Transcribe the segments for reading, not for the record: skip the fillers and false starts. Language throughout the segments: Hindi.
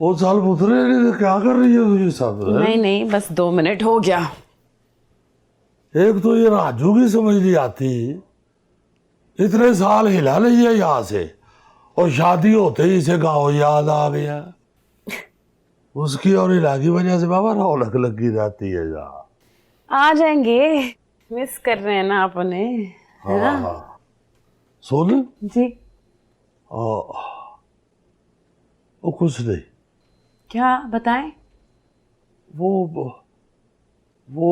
वो साल पुतरे क्या कर रही है तुझे सब? नहीं नहीं, बस 2 मिनट हो गया। एक तो ये राजू की समझ नहीं आती, इतने साल हिला ली है यहाँ से, और शादी होते ही इसे गाँव याद आ गया। उसकी और हिला की वजह से बाबा रौनक लगी रहती है यहाँ। आ जाएंगे, मिस कर रहे हैं ना आप उन्हें, है ना? हाँ सुन, जी। वो कुछ नहीं, क्या बताएं? वो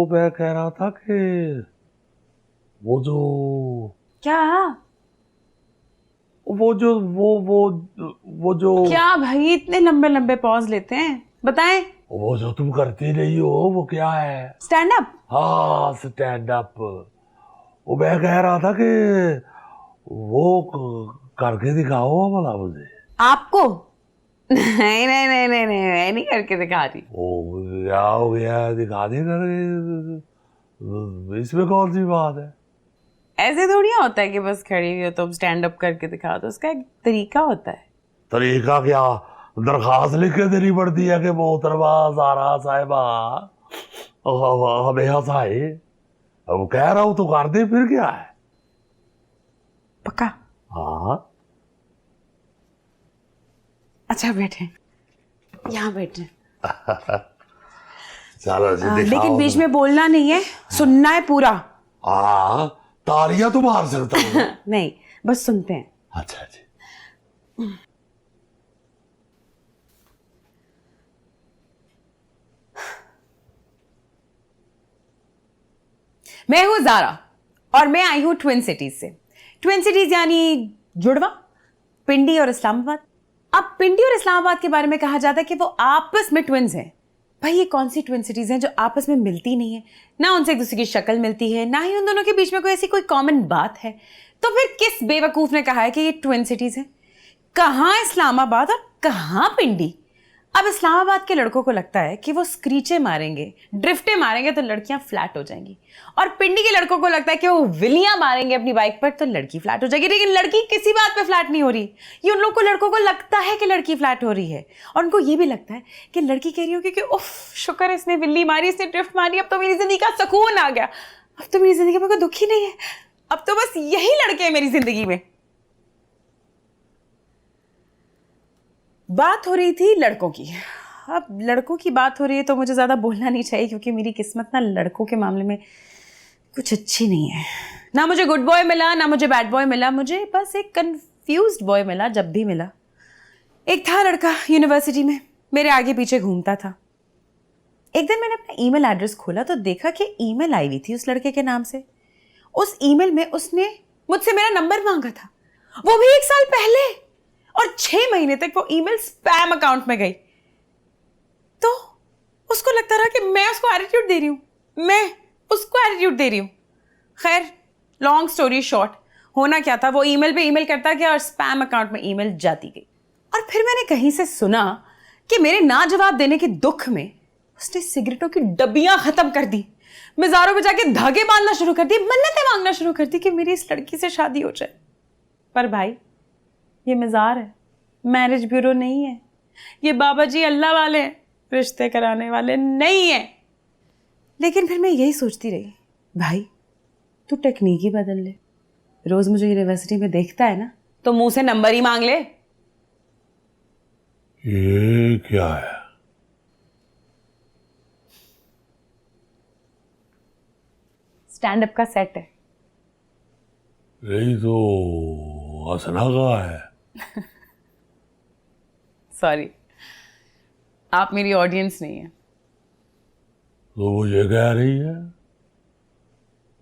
मैं कह रहा था कि वो जो क्या? वो जो क्या भाई इतने लंबे लंबे पॉज लेते हैं? बताएं। वो जो तुम करती नहीं हो वो क्या है? Stand up. हाँ स्टैंड अप। वो मैं कह रहा था कि वो करके दिखाओ भला मुझे। आपको? नहीं नहीं नहीं नहीं नहीं, मैं नहीं करके दिखा रही। ओ क्या हो गया, दिखा दे करके, इसमें कौन सी बात है? ऐसे थोड़ी होता है कि बस खड़ी हुई हो तो स्टैंड अप करके दिखा दो, उसका एक तरीका होता है। तरीका क्या? दरखास्त लिख के देनी पड़ती है कि मोहतरमा सारा साहिबा हमें हंसाए। अब कह रहा हूं तो कर दे, फिर क्या है? पक्का? हाँ अच्छा बैठे, यहाँ बैठे। चलो जी दिखाओ। लेकिन बीच में बोलना नहीं है, सुनना है पूरा। हाँ तालियां तो मार सकता हूँ। नहीं, बस सुनते हैं। अच्छा जी। मैं हूं जारा और मैं आई हूं ट्विन सिटीज से। ट्विन सिटीज यानी जुड़वा, पिंडी और इस्लामाबाद। अब पिंडी और इस्लामाबाद के बारे में कहा जाता है कि वो आपस में ट्विन्स हैं। भाई ये कौन सी ट्विन सिटीज हैं जो आपस में मिलती नहीं है, ना उनसे एक दूसरे की शक्ल मिलती है, ना ही उन दोनों के बीच में कोई ऐसी कोई कॉमन बात है। तो फिर किस बेवकूफ ने कहा है कि ये ट्विन सिटीज हैं? कहाँ इस्लामाबाद और कहाँ पिंडी? अब इस्लामाबाद के लड़कों को लगता है कि वो स्क्रीचे मारेंगे, ड्रिफ्टे मारेंगे तो लड़कियां फ्लैट हो जाएंगी, और पिंडी के लड़कों को लगता है कि वो विलियां मारेंगे अपनी बाइक पर तो लड़की फ्लैट हो जाएगी। लेकिन लड़की किसी बात पे फ्लैट नहीं हो रही। ये उन लोग को, लड़कों को लगता है कि लड़की फ्लैट हो रही है, और उनको ये भी लगता है कि लड़की कह रही होगी कि उफ शुक्र है इसने विल्ली मारी, इसने ड्रिफ्ट मारी, अब तो मेरी जिंदगी का सुकून आ गया, अब तो मेरी जिंदगी में कोई दुख ही नहीं है, अब तो बस यही लड़के हैं मेरी जिंदगी में। बात हो रही थी लड़कों की। अब लड़कों की बात हो रही है तो मुझे ज़्यादा बोलना नहीं चाहिए, क्योंकि मेरी किस्मत ना लड़कों के मामले में कुछ अच्छी नहीं है। ना मुझे गुड बॉय मिला, ना मुझे बैड बॉय मिला, मुझे बस एक कंफ्यूज्ड बॉय मिला। जब भी मिला, एक था लड़का यूनिवर्सिटी में, मेरे आगे पीछे घूमता था। एक दिन मैंने अपना ईमेल एड्रेस खोला तो देखा कि ईमेल आई हुई थी उस लड़के के नाम से। उस ईमेल में उसने मुझसे मेरा नंबर मांगा था, वो भी 1 साल पहले, और 6 महीने तक वो ईमेल स्पैम अकाउंट में गई। तो उसको लगता रहा कि मैं उसको एटीट्यूड दे रही हूं, मैं उसको एटीट्यूड दे रही हूं। खैर लॉन्ग स्टोरी शॉर्ट, होना क्या था, वो ईमेल पे ईमेल करता गया और स्पैम अकाउंट में ईमेल जाती गई। और फिर मैंने कहीं से सुना कि मेरे ना जवाब देने के दुख में उसने सिगरेटों की डब्बियां खत्म कर दी, मज़ारों पे जाके धागे बांधना शुरू कर दी, मन्नतें मांगना शुरू कर दी कि मेरी इस लड़की से शादी हो जाए। पर भाई ये मज़ार है, मैरिज ब्यूरो नहीं है। ये बाबा जी अल्लाह वाले हैं, रिश्ते कराने वाले नहीं है। लेकिन फिर मैं यही सोचती रही, भाई तू टेक्निक ही बदल ले। रोज मुझे यूनिवर्सिटी में देखता है ना तो मुंह से नंबर ही मांग ले। ये क्या है? स्टैंड अप का सेट है। यही तो हंसना का है। सॉरी, आप मेरी ऑडियंस नहीं है। तो वो ये कह रही है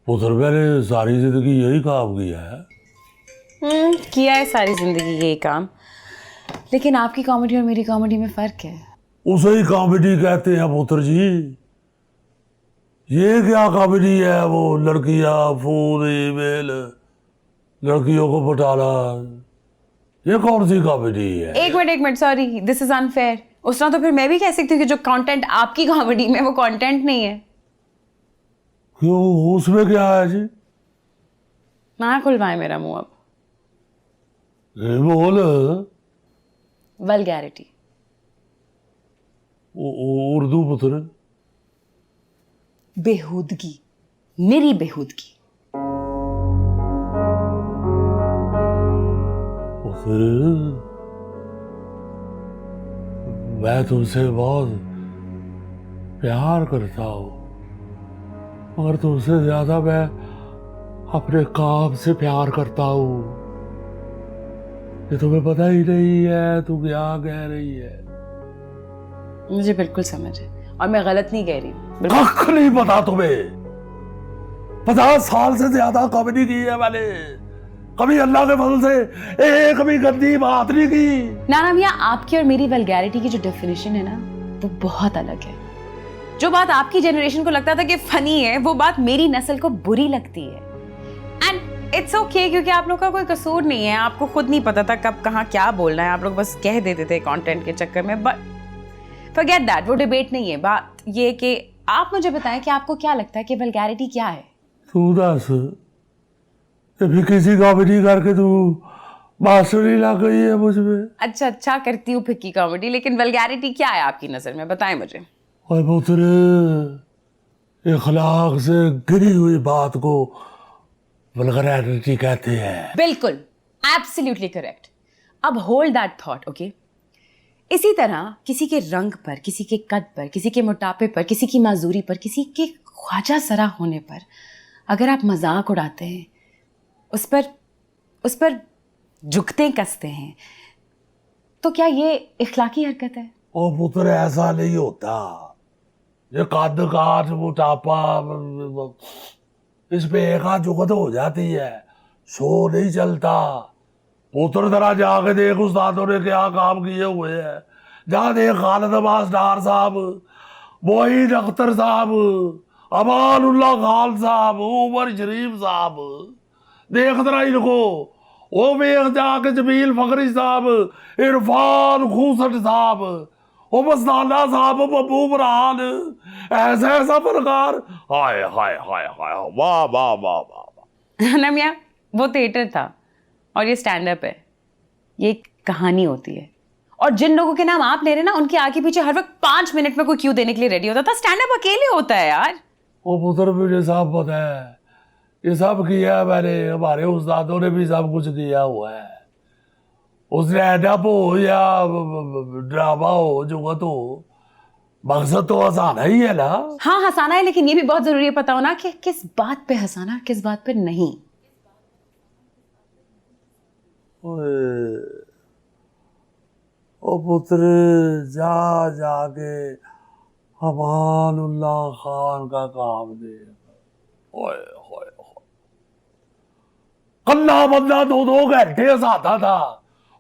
पुत्र मैंने सारी जिंदगी यही काम किया है। किया है सारी जिंदगी यही काम, लेकिन आपकी कॉमेडी और मेरी कॉमेडी में फर्क है। उसे ही कॉमेडी कहते हैं पुत्र जी। ये क्या कॉमेडी है? वो लड़कियां फोन ईमेल, लड़कियों को पटाना, ये कौन सी कॉमेडी है? एक minute, sorry, this is unfair. उस तरह तो फिर मैं भी कह सकती हूँ कि जो कंटेंट आपकी कॉमेडी में वो कंटेंट नहीं है। क्यों, उसमें क्या है जी? ना खुलवाए मेरा मुंह अब। ये बोल। वल्गैरिटी। उर्दू पुत्र। बेहूदगी, मेरी बेहूदगी। पुत्र, मैं तुमसे बहुत प्यार करता हूँ, मगर तुमसे ज्यादा मैं अपने काम से प्यार करता हूँ। ये तुम्हें पता ही नहीं है तू क्या कह रही है। मुझे बिल्कुल समझ है और मैं गलत नहीं कह रही हूँ। कख नहीं पता तुम्हें। 50 साल से ज्यादा कम नहीं की है मैंने, कभी अल्लाह के फजल से एक भी गंदी बात नहीं की। नाना भैया, आपकी और मेरी वल्गैरिटी की जो डेफिनेशन है ना, वो बहुत अलग है। जो बात आपकी जनरेशन को लगता था कि फनी है, वो बात मेरी नस्ल को बुरी लगती है। एंड इट्स ओके, क्योंकि आप लोग का कोई कसूर नहीं है। आपको खुद नहीं पता था कब कहाँ क्या बोलना है, आप लोग बस कह देते थे कंटेंट के चक्कर में। बट फॉरगेट दैट, वो डिबेट नहीं है। बात ये कि आप मुझे बताएं कि आपको क्या लगता है कि वल्गैरिटी क्या है। तू दस, फिर किसी कॉमेडी करके तू बांसुरी ला गई है मुझ में। अच्छा करती हूँ फिक्की कॉमेडी, लेकिन वल्गैरिटी क्या है आपकी नजर में, बताएं मुझे। और पुत्र, इखलाक से गिरी हुई बात को वल्गैरिटी कहते हैं। बिल्कुल, एब्सोल्युटली करेक्ट। अब होल्ड दैट थॉट, ओके। इसी तरह किसी के रंग पर, किसी के कद पर, किसी के मोटापे पर, किसी की माजूरी पर, किसी के ख्वाजा सरा होने पर अगर आप मजाक उड़ाते हैं, उस पर झुकते कसते हैं, तो क्या ये इखलाकी हरकत है? ओ पुत्र, ऐसा नहीं होता। ये कद काठ मोटापा, इस पे एक आध जुगत हो जाती है, शो नहीं चलता। पुत्र जरा जाके देख उस्तादों ने क्या काम किए हुए हैं। जा देख खालिद अब्बास डार साहब, मोइन अख्तर साहब, अमानुल्लाह खान साहब, उमर शरीफ साहब, देख जरा इनको। वो वेख जाके जमील फखरी साहब, इरफान खूसट साहब, ओ मस्ताना साहब, बब्बू बुरहान, ऐसा ऐसा फनकार। हाय हाय हाय हाय, वाह वाह वाह वाह। ना मियाँ, वो थिएटर था और ये स्टैंड अप है। ये एक कहानी होती है, और जिन लोगों के नाम आप ले रहे हैं ना, उनके आगे पीछे हर वक्त 5 मिनट में कोई क्यों देने के लिए रेडी होता था। स्टैंड अप अकेले होता है यार। वो पुत्र, मुझे सब पता है, ये सब किया है मैंने। हमारे उस्तादों ने भी सब कुछ किया हुआ है। उसने एडअप हो या ड्रामा हो, जुगत हो, मकसद तो हंसाना ही है ना। हाँ, हंसाना है, लेकिन ये भी बहुत जरूरी है पता होना कि किस बात पे हंसाना, किस बात पे नहीं। ओ पुत्र, जा जाके अमानुल्लाह खान का काम दे। ओए होए होए, कल्ला बंदा 2-2 घंटे हंसाता था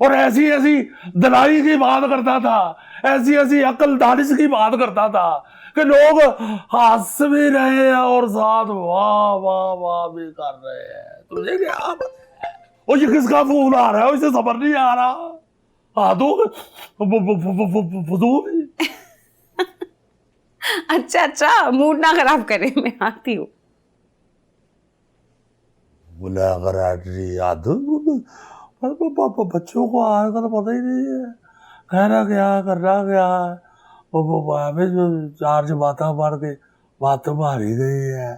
और ऐसी ऐसी दलाई की बात करता था, ऐसी ऐसी अकल दानिश की बात करता था कि लोग हंस भी रहे हैं और साथ वाह वाह वाह भी कर रहे हैं। तुझे क्या पता है? ओ ये किसका फोन आ रहा है? इसे समझ नहीं आ रहा। हाँ तो फजूल। अच्छा, मूड ना खराब करे, मैं आती हूँ। बोला अगर याद बच्चों को आज का तो पता ही नहीं है, कहना क्या करना क्या। वो हमें जो 4 बातें मार के बात मारी गई है।